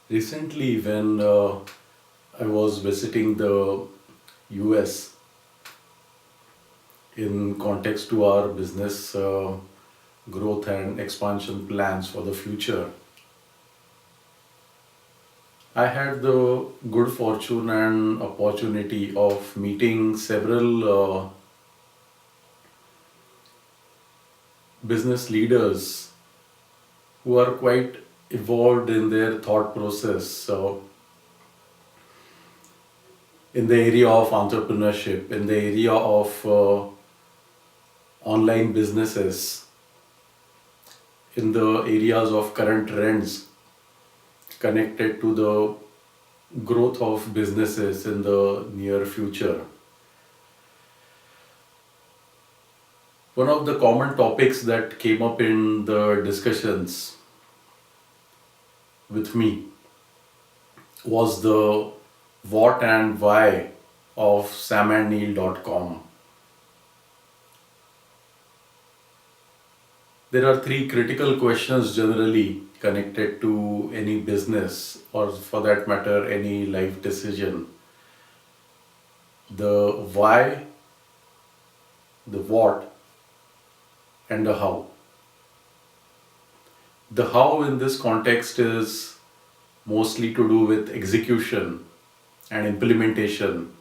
Recently, when I was visiting the US in context to our business growth and expansion plans for the future, I had the good fortune and opportunity of meeting several business leaders who are quite evolved in their thought process. So, in the area of entrepreneurship, in the area of online businesses, in the areas of current trends connected to the growth of businesses in the near future. One of the common topics that came up in the discussions with me was the what and why of samandneil.com. There are three critical questions generally connected to any business or, for that matter, any life decision: the why, the what, and the how. The how in this context is mostly to do with execution and implementation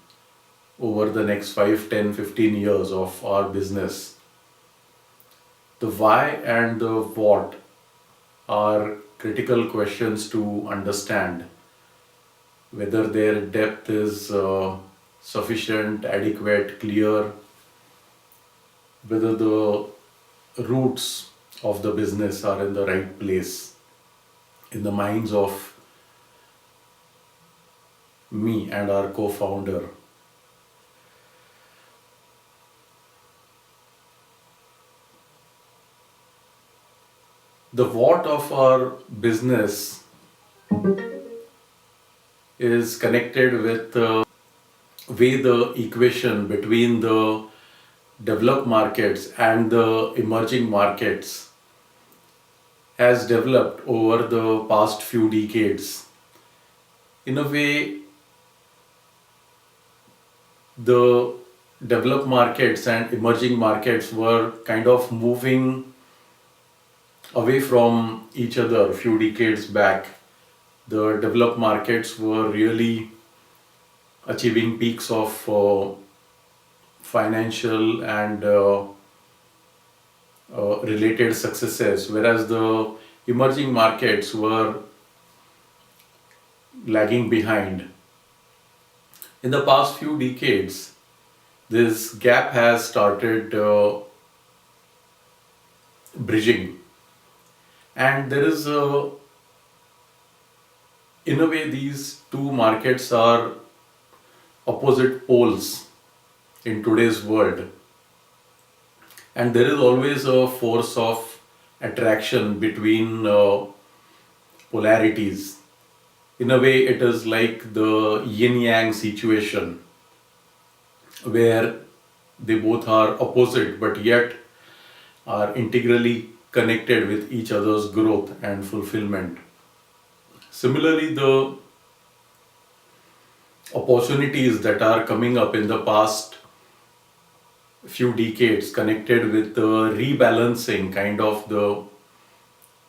over the next 5, 10, 15 years of our business. The why and the what are critical questions to understand whether their depth is sufficient, adequate, clear, whether the roots of the business are in the right place in the minds of me and our co-founder. The what of our business is connected with the way the equation between the developed markets and the emerging markets has developed over the past few decades. In a way, the developed markets and emerging markets were kind of moving away from each other a few decades back. The developed markets were really achieving peaks of financial and related successes, whereas the emerging markets were lagging behind. In the past few decades, this gap has started bridging, and there is in a way, these two markets are opposite poles in today's world, and there is always a force of attraction between polarities. In a way, it is like the yin yang situation where they both are opposite but yet are integrally connected with each other's growth and fulfillment. Similarly, the opportunities that are coming up in the past few decades connected with the rebalancing kind of the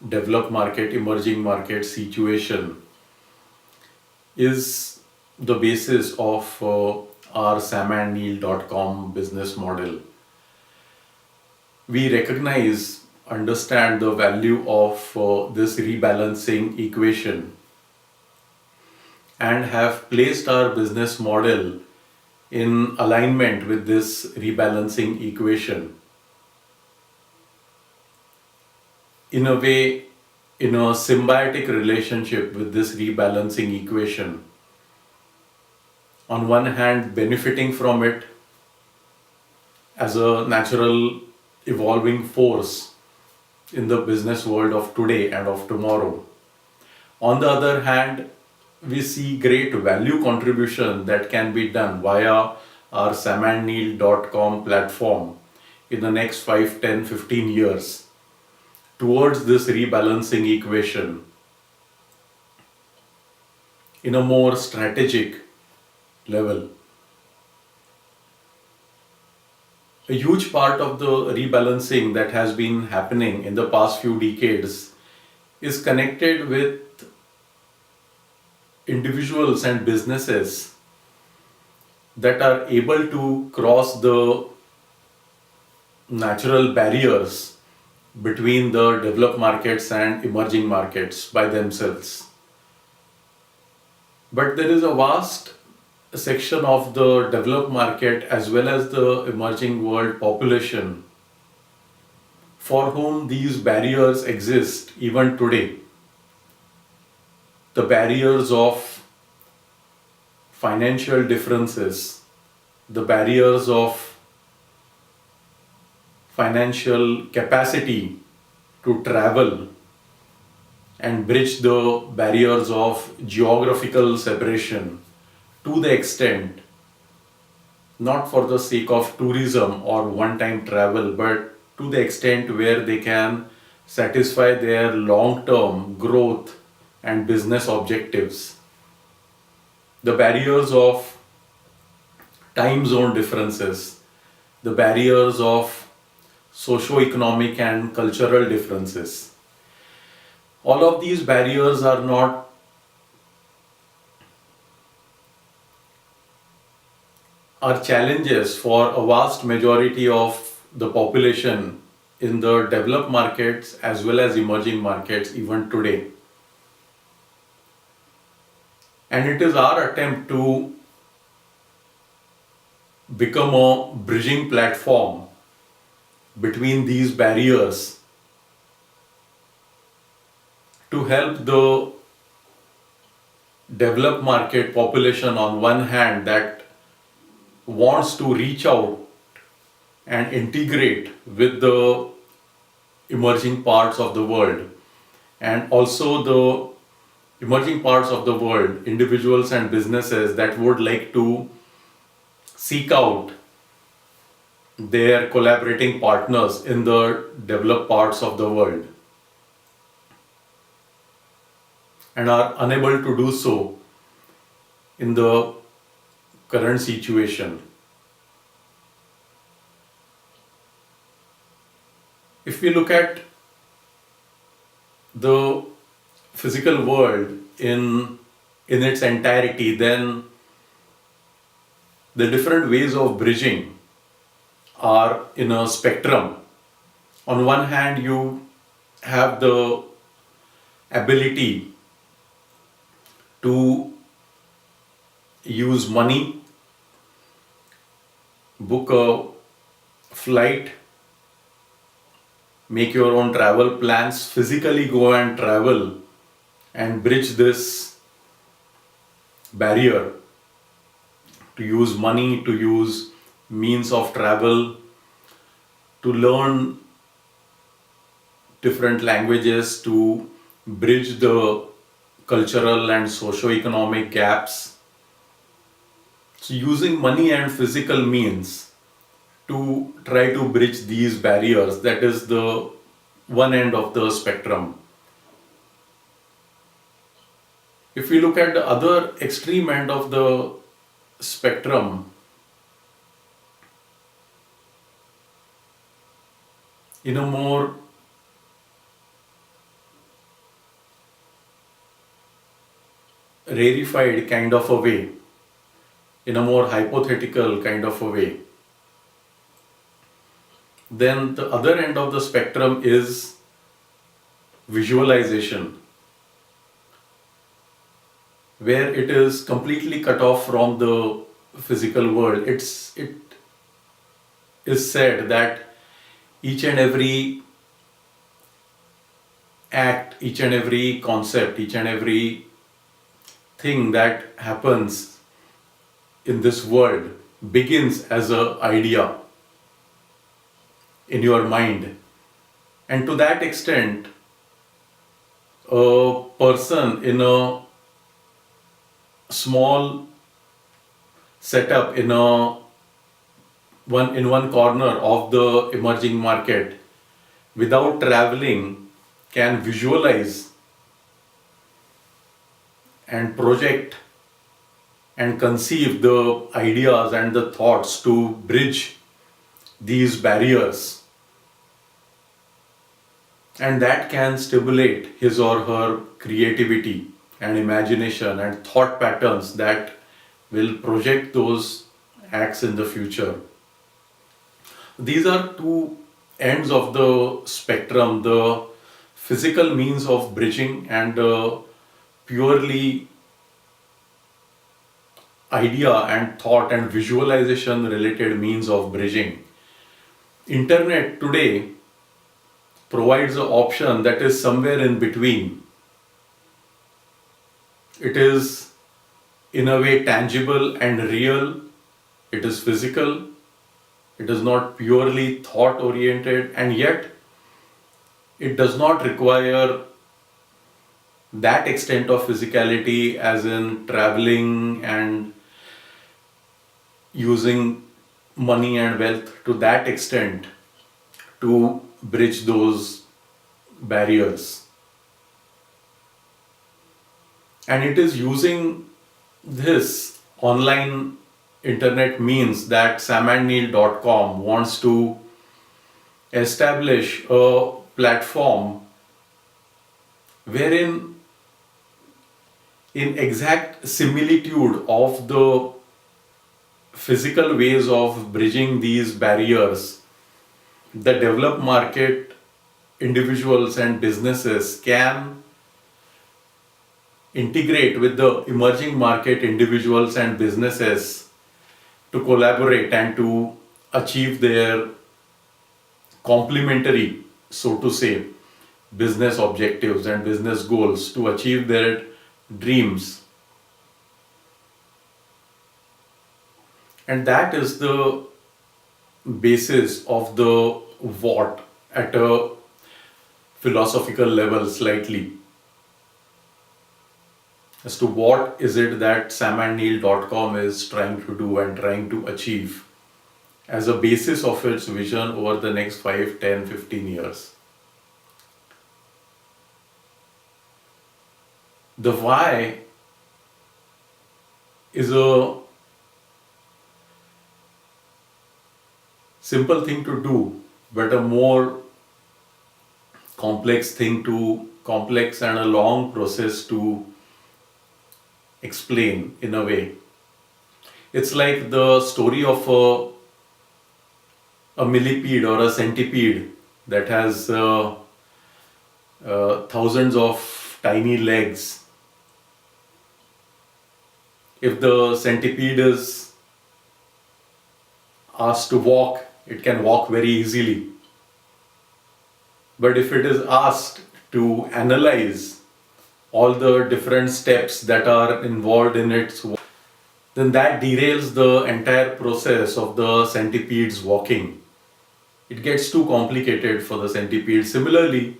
developed market emerging market situation is the basis of our samandneil.com business model. We recognize, understand the value of this rebalancing equation and have placed our business model in alignment with this rebalancing equation. In a way, in a symbiotic relationship with this rebalancing equation. On one hand, benefiting from it as a natural evolving force in the business world of today and of tomorrow. On the other hand, we see great value contribution that can be done via our samandneil.com platform in the next 5, 10, 15 years towards this rebalancing equation. in a more strategic level. A huge part of the rebalancing that has been happening in the past few decades is connected with individuals and businesses that are able to cross the natural barriers between the developed markets and emerging markets by themselves. But there is a vast section of the developed market as well as the emerging world population for whom these barriers exist even today. The barriers of financial differences, the barriers of financial capacity to travel and bridge the barriers of geographical separation to the extent, not for the sake of tourism or one-time travel, but to the extent where they can satisfy their long-term growth and business objectives. The barriers of time zone differences, the barriers of socio-economic and cultural differences. All of these barriers are challenges for a vast majority of the population in the developed markets as well as emerging markets even today. And it is our attempt to become a bridging platform between these barriers to help the developed market population on one hand that wants to reach out and integrate with the emerging parts of the world, and also the emerging parts of the world, individuals and businesses that would like to seek out their collaborating partners in the developed parts of the world and are unable to do so in the current situation. If we look at the physical world in its entirety, then the different ways of bridging are in a spectrum. On one hand, you have the ability to use money, book a flight, make your own travel plans, physically go and travel and bridge this barrier, to use money, to use means of travel, to learn different languages, to bridge the cultural and socio-economic gaps. So using money and physical means to try to bridge these barriers, that is the one end of the spectrum. If we look at the other extreme end of the spectrum, in a more rarefied kind of a way, in a more hypothetical kind of a way, then the other end of the spectrum is visualization, where it is completely cut off from the physical world. It is said that each and every act, each and every concept, each and every thing that happens in this world begins as an idea in your mind. And to that extent, a person in a small setup in one corner of the emerging market, without traveling, can visualize and project and conceive the ideas and the thoughts to bridge these barriers, and that can stimulate his or her creativity and imagination and thought patterns that will project those acts in the future. These are two ends of the spectrum, the physical means of bridging and the purely idea and thought and visualization related means of bridging. Internet today provides an option that is somewhere in between. It is in a way tangible and real, it is physical, it is not purely thought oriented, and yet it does not require that extent of physicality, as in traveling and using money and wealth to that extent to bridge those barriers. And it is using this online internet means that samandneil.com wants to establish a platform wherein, in exact similitude of the physical ways of bridging these barriers, the developed market individuals and businesses can integrate with the emerging market individuals and businesses to collaborate and to achieve their complementary, so to say, business objectives and business goals, to achieve their dreams. And that is the basis of the what at a philosophical level, slightly, as to what is it that samandneil.com is trying to do and trying to achieve as a basis of its vision over the next 5, 10, 15 years. The why is a simple thing to do, but a more complex and a long process to explain in a way. It's like the story of a millipede or a centipede that has thousands of tiny legs. If the centipede is asked to walk, it can walk very easily. But if it is asked to analyze all the different steps that are involved in its walk, then that derails the entire process of the centipede's walking. It gets too complicated for the centipede. Similarly,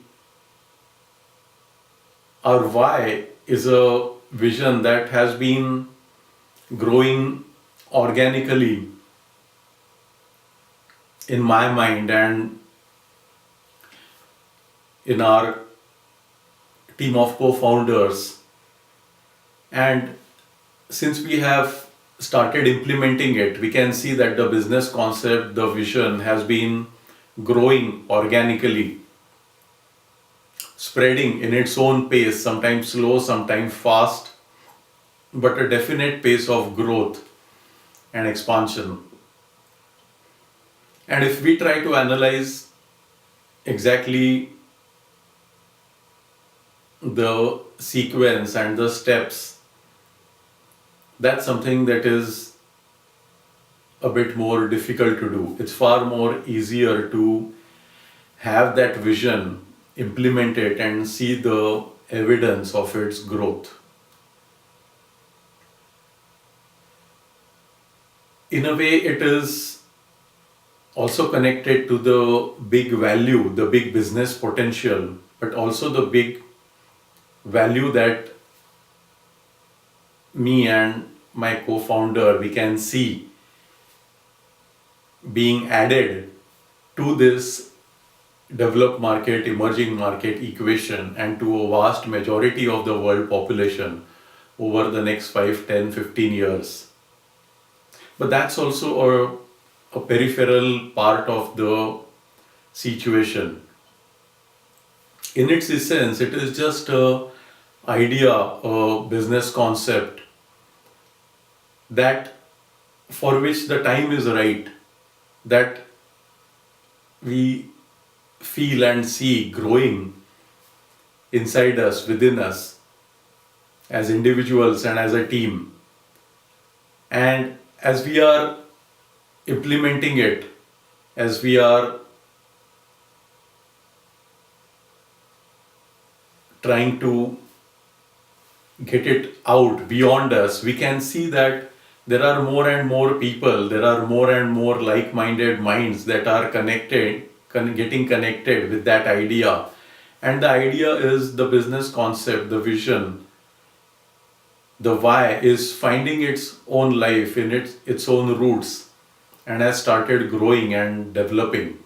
our why is a vision that has been growing organically in my mind and in our team of co-founders. And since we have started implementing it, we can see that the business concept, the vision has been growing organically, spreading in its own pace, sometimes slow, sometimes fast, but a definite pace of growth and expansion. And if we try to analyze exactly the sequence and the steps, that's something that is a bit more difficult to do. It's far more easier to have that vision, implement it, and see the evidence of its growth. In a way, it is also connected to the big value, the big business potential, but also the big value that me and my co-founder, we can see being added to this developed market, emerging market equation and to a vast majority of the world population over the next 5, 10, 15 years. But that's also a peripheral part of the situation. In its essence, it is just a idea, a business concept that for which the time is right, that we feel and see growing inside us, within us, as individuals and as a team. And as we are implementing it, as we are trying to get it out beyond us, we can see that there are more and more people, there are more and more like-minded minds that are getting connected with that idea. And the idea is the business concept, the vision, the why is finding its own life in its own roots and has started growing and developing.